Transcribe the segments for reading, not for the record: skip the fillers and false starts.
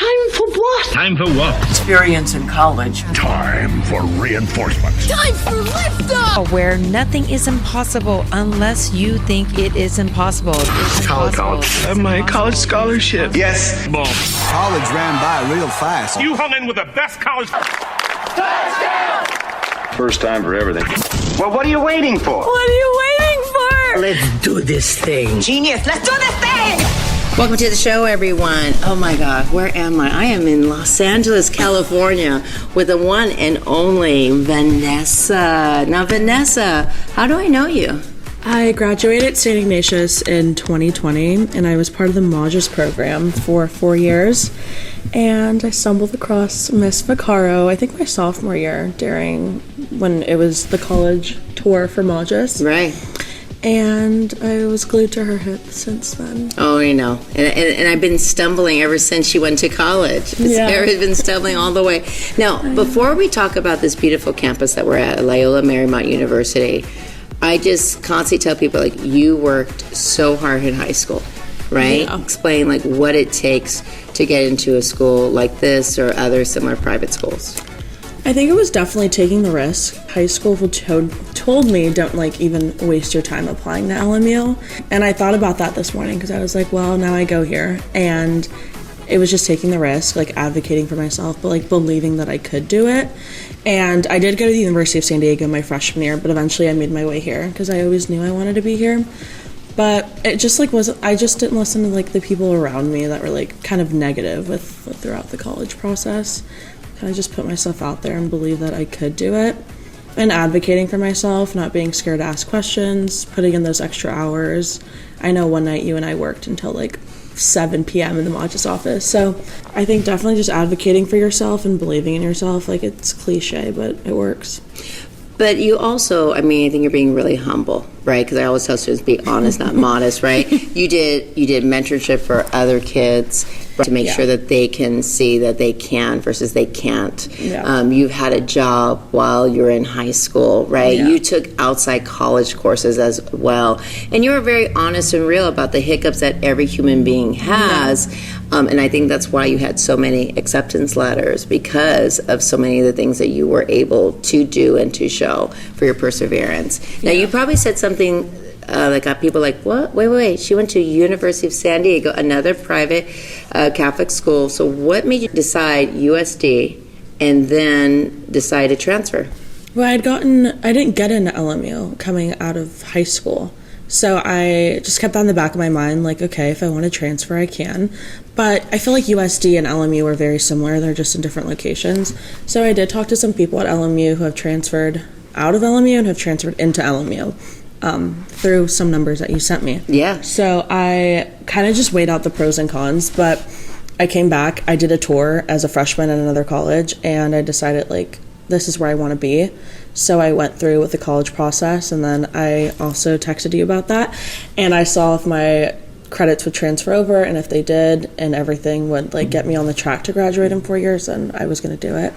Time for what? Time for what? Experience in college. Time for reinforcement. Time for liftoff! Where nothing is impossible unless you think it is impossible. College. I have my college scholarship. Yes. Boom. College ran by real fast. You hung in with the best college. Touchdown! First time for everything. Well, what are you waiting for? What are you waiting for? Let's do this thing. Genius, let's do this thing! Welcome to the show, everyone. Oh my God, where am I? I am in Los Angeles, California, with the one and only Vanessa. Now, Vanessa, how do I know you? I graduated St. Ignatius in 2020, and I was part of the Majas program for 4 years. And I stumbled across Miss Vaccaro, I think my sophomore year, when it was the college tour for Majas. Right. And I was glued to her hip since then. Oh, you know. And I've been stumbling ever since she went to college. I've been stumbling all the way. Now, before we talk about this beautiful campus that we're at Loyola Marymount University, I just constantly tell people, like, you worked so hard in high school, right? Yeah. Explain, like, what it takes to get into a school like this or other similar private schools. I think it was definitely taking the risk. High school told me, don't even waste your time applying to LMU. And I thought about that this morning because I was like, well, now I go here. And it was just taking the risk, advocating for myself, but believing that I could do it. And I did go to the University of San Diego my freshman year, but eventually I made my way here because I always knew I wanted to be here. But it just I just didn't listen to the people around me that were kind of negative with throughout the college process. I just put myself out there and believe that I could do it. And advocating for myself, not being scared to ask questions, putting in those extra hours. I know one night you and I worked until 7 p.m. in the Majas office. So I think definitely just advocating for yourself and believing in yourself. It's cliche, but it works. But you also, I think you're being really humble, right? Because I always tell students, be honest, not modest, right? You did mentorship for other kids to make sure that they can see that they can versus they can't. Yeah. You've had a job while you were in high school, right? Yeah. You took outside college courses as well. And you were very honest and real about the hiccups that every human being has. Yeah. And I think that's why you had so many acceptance letters, because of so many of the things that you were able to do and to show for your perseverance. Now, you probably said something that got people like, what? Wait. She went to University of San Diego, another private Catholic school. So what made you decide USD and then decide to transfer? Well, I didn't get into LMU coming out of high school. So I just kept that in the back of my mind, okay, if I want to transfer, I can. But I feel like USD and LMU are very similar. They're just in different locations. So I did talk to some people at LMU who have transferred out of LMU and have transferred into LMU through some numbers that you sent me. Yeah. So I kind of just weighed out the pros and cons, but I came back. I did a tour as a freshman at another college, and I decided, this is where I want to be. So I went through with the college process, and then I also texted you about that. And I saw if my credits would transfer over, and if they did, and everything would get me on the track to graduate in 4 years, then I was going to do it.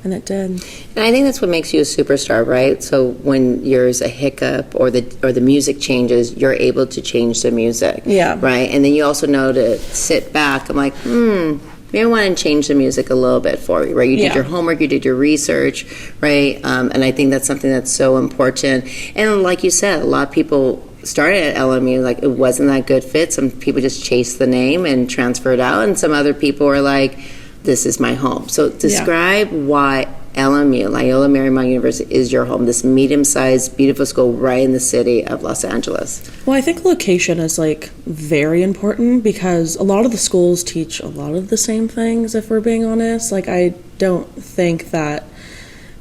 And it did. And I think that's what makes you a superstar, right? So when there's a hiccup or the music changes, you're able to change the music. Yeah. Right? And then you also know to sit back. I'm like, maybe I want to change the music a little bit for you, right? You did your homework, you did your research, right? And I think that's something that's so important. And like you said, a lot of people started at LMU, it wasn't that good fit. Some people just chased the name and transferred out, and some other people were like, this is my home. So describe why LMU, Loyola Marymount University, is your home, this medium-sized, beautiful school right in the city of Los Angeles. Well, I think location is very important because a lot of the schools teach a lot of the same things, if we're being honest. I don't think that,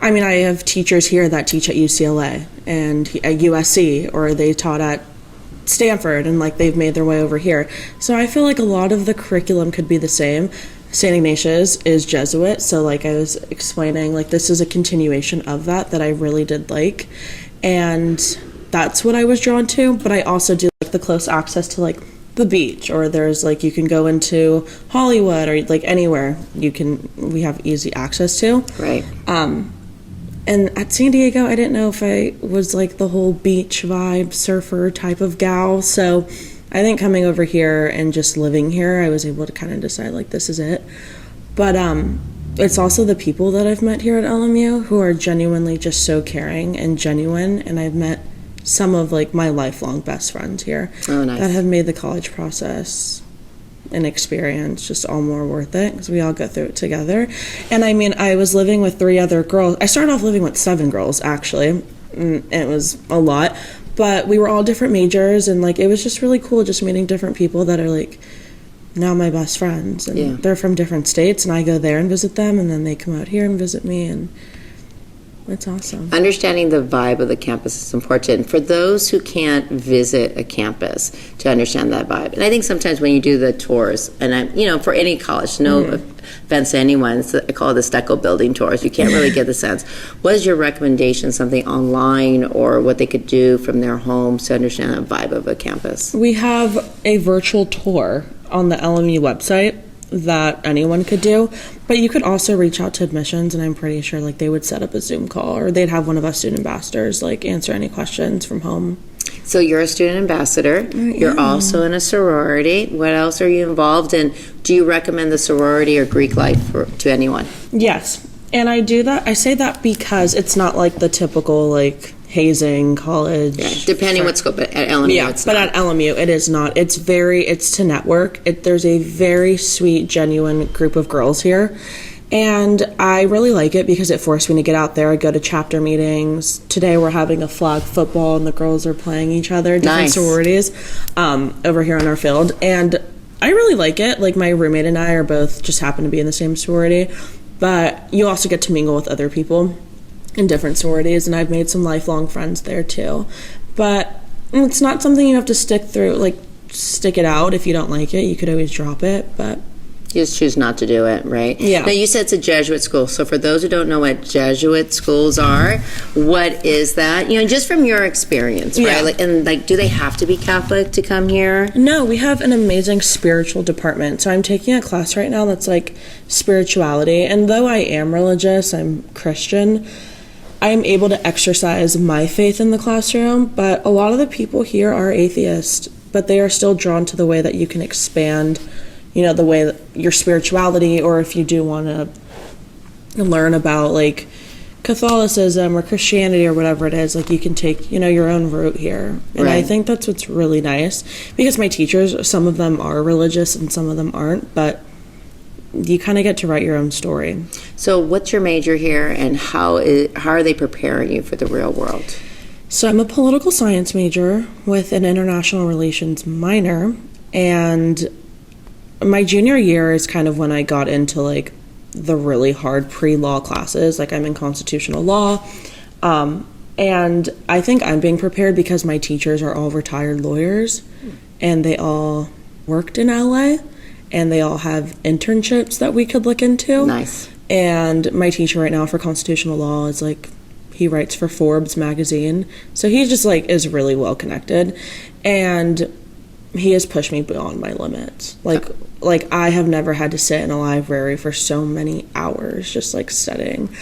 I have teachers here that teach at UCLA and at USC, or they taught at Stanford, and they've made their way over here. So I feel like a lot of the curriculum could be the same. St. Ignatius is Jesuit, so I was explaining, this is a continuation of that I really did like, and that's what I was drawn to. But I also do the close access to the beach, or there's you can go into Hollywood, or anywhere we have easy access to. Right. And at San Diego, I didn't know if I was the whole beach vibe, surfer type of gal, so I think coming over here and just living here, I was able to kind of decide this is it. But it's also the people that I've met here at LMU who are genuinely just so caring and genuine, and I've met some of like my lifelong best friends here that have made the college process and experience just all more worth it because we all go through it together. And I mean, I was living with 3 other girls. I started off living with 7 girls, actually. It was a lot, but we were all different majors, and like it was just really cool just meeting different people that are like now my best friends, and they're from different states, and I go there and visit them, and then they come out here and visit me, and it's awesome. Understanding the vibe of the campus is important for those who can't visit a campus to understand that vibe. And I think sometimes when you do the tours, and for any college, no offense to anyone, I call it the stucco building tours. You can't really get the sense. What is your recommendation? Something online or what they could do from their homes to understand the vibe of a campus? We have a virtual tour on the LMU website that anyone could do, but you could also reach out to admissions, and I'm pretty sure like they would set up a Zoom call, or they'd have one of us student ambassadors like answer any questions from home. So you're a student ambassador. You're also in a sorority. What else are you involved in? Do you recommend the sorority or Greek life to anyone? Yes, and I do that. I say that because it's not like the typical like hazing college. Yeah, depending what scope, but at LMU it's not. But at LMU it is not. It's to network. There's a very sweet, genuine group of girls here, and I really like it because it forced me to get out there. I go to chapter meetings. Today we're having a flag football, and the girls are playing each other, different sororities, over here on our field, and I really like it. Like my roommate and I are both just happen to be in the same sorority, but you also get to mingle with other people in different sororities, and I've made some lifelong friends there too. But it's not something you have to stick it out. If you don't like it, you could always drop it, but you just choose not to do it, right? Yeah. Now, you said it's a Jesuit school, so for those who don't know what Jesuit schools are, what is that? Just from your experience, right? Yeah. Do they have to be Catholic to come here? No, we have an amazing spiritual department. So I'm taking a class right now that's like spirituality, and though I am religious, I'm Christian, I'm able to exercise my faith in the classroom, but a lot of the people here are atheists, but they are still drawn to the way that you can expand, the way that your spirituality, or if you do want to learn about like Catholicism or Christianity or whatever it is, like you can take, your own route here. And I think that's what's really nice, because my teachers, some of them are religious and some of them aren't, but you kind of get to write your own story. So what's your major here, and how are they preparing you for the real world? So I'm a political science major with an international relations minor, and my junior year is kind of when I got into like the really hard pre-law classes. Like I'm in constitutional law, and I think I'm being prepared because my teachers are all retired lawyers, and they all worked in LA, and they all have internships that we could look into. Nice. And my teacher right now for constitutional law is like, he writes for Forbes magazine. So he just like is really well connected. And he has pushed me beyond my limits. Like I have never had to sit in a library for so many hours just like studying.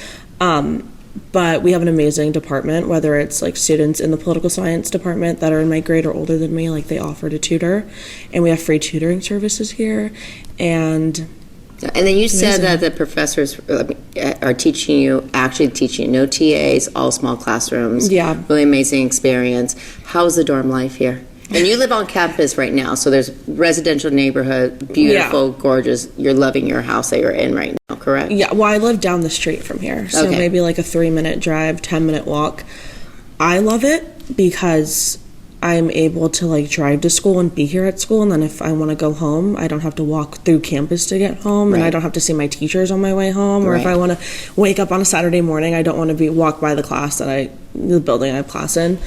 But we have an amazing department, whether it's like students in the political science department that are in my grade or older than me, like they offer to tutor, and we have free tutoring services here. And then you said that the professors are teaching you no TAs, all small classrooms. Yeah. Really amazing experience. How's the dorm life here? And you live on campus right now, so there's residential neighborhood, beautiful, gorgeous. You're loving your house that you're in right now, correct? Yeah, well, I live down the street from here, so maybe like a 3-minute drive, 10-minute walk. I love it because I'm able to like drive to school and be here at school, and then if I want to go home, I don't have to walk through campus to get home, and I don't have to see my teachers on my way home, or if I want to wake up on a Saturday morning, I don't want to walk by the building I have class in.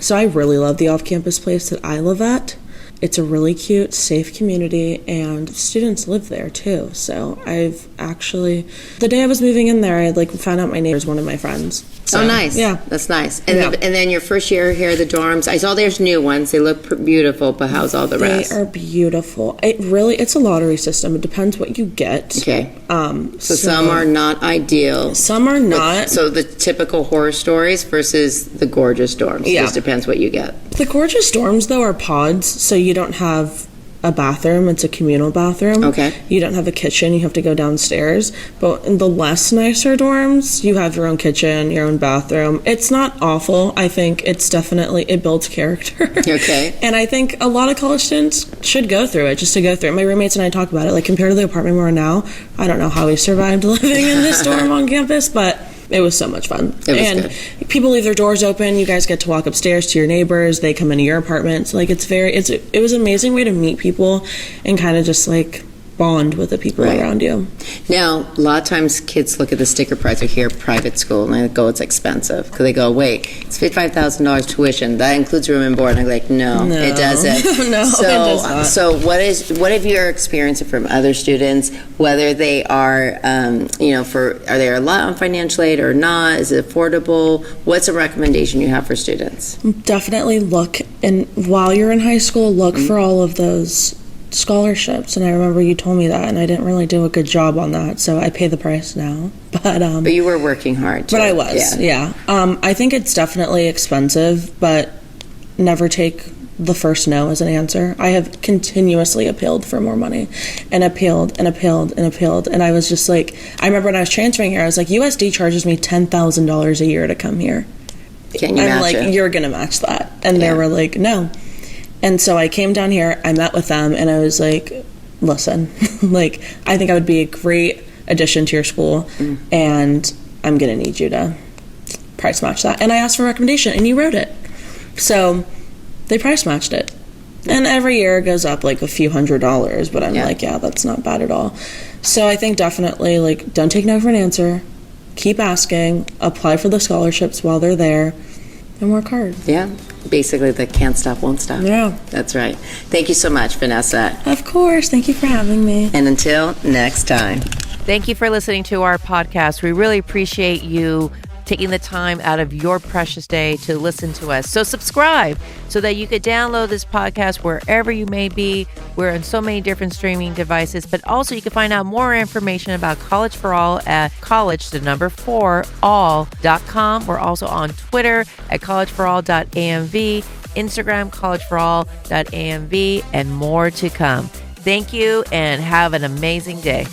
So I really love the off-campus place that I live at. It's a really cute, safe community, and students live there too. So I've actually, the day I was moving in there, I like found out my neighbor's one of my friends. So, oh, nice. Yeah. That's nice. And then your first year here, the dorms, I saw there's new ones. They look beautiful, but how's all the rest? They are beautiful. It's a lottery system. It depends what you get. Okay. So some are not ideal. Some are not. So the typical horror stories versus the gorgeous dorms. Yeah. It just depends what you get. The gorgeous dorms, though, are pods, so you don't have a bathroom. It's a communal bathroom. Okay. You don't have a kitchen. You have to go downstairs. But in the less nicer dorms, you have your own kitchen, your own bathroom. It's not awful. I think it's definitely, it builds character. Okay. And I think a lot of college students should go through it, just to go through it. My roommates and I talk about it. Like, compared to the apartment we're in now, I don't know how we survived living in this dorm on campus, but it was so much fun. Good. People leave their doors open. You guys get to walk upstairs to your neighbors. They come into your apartments. Like, it was an amazing way to meet people and kind of just like bond with the people around you. Now, a lot of times kids look at the sticker price. They hear private school and they go, it's expensive. Because they go, wait, it's $55,000 tuition. That includes room and board. And I'm like, no, it doesn't. No, it does not. So what have you experienced from other students, whether they are, are they a lot on financial aid or not? Is it affordable? What's a recommendation you have for students? Definitely look, and while you're in high school, look for all of those scholarships. And I remember you told me that, and I didn't really do a good job on that, so I pay the price now. But you were working hard too. But I was, yeah. I think it's definitely expensive, but never take the first no as an answer. I have continuously appealed for more money, and appealed and appealed and appealed, and I was just like, I remember when I was transferring here, I was like, USD charges me $10,000 a year to come here. Can you match it? You're gonna match that. And they were like, no. And so I came down here, I met with them, and I was like, listen, like, I think I would be a great addition to your school, and I'm going to need you to price match that. And I asked for a recommendation, and you wrote it. So they price matched it. And every year it goes up like a few $100s, but I'm like, yeah, that's not bad at all. So I think definitely, like, don't take no for an answer. Keep asking. Apply for the scholarships while they're there. And work hard. Yeah. Basically, the can't stop, won't stop. Yeah. That's right. Thank you so much, Vanessa. Of course. Thank you for having me. And until next time. Thank you for listening to our podcast. We really appreciate you taking the time out of your precious day to listen to us. So subscribe so that you could download this podcast wherever you may be. We're on so many different streaming devices, but also you can find out more information about College for All at college4all.com. We're also on Twitter at collegeforall.amv, Instagram collegeforall.amv, and more to come. Thank you and have an amazing day.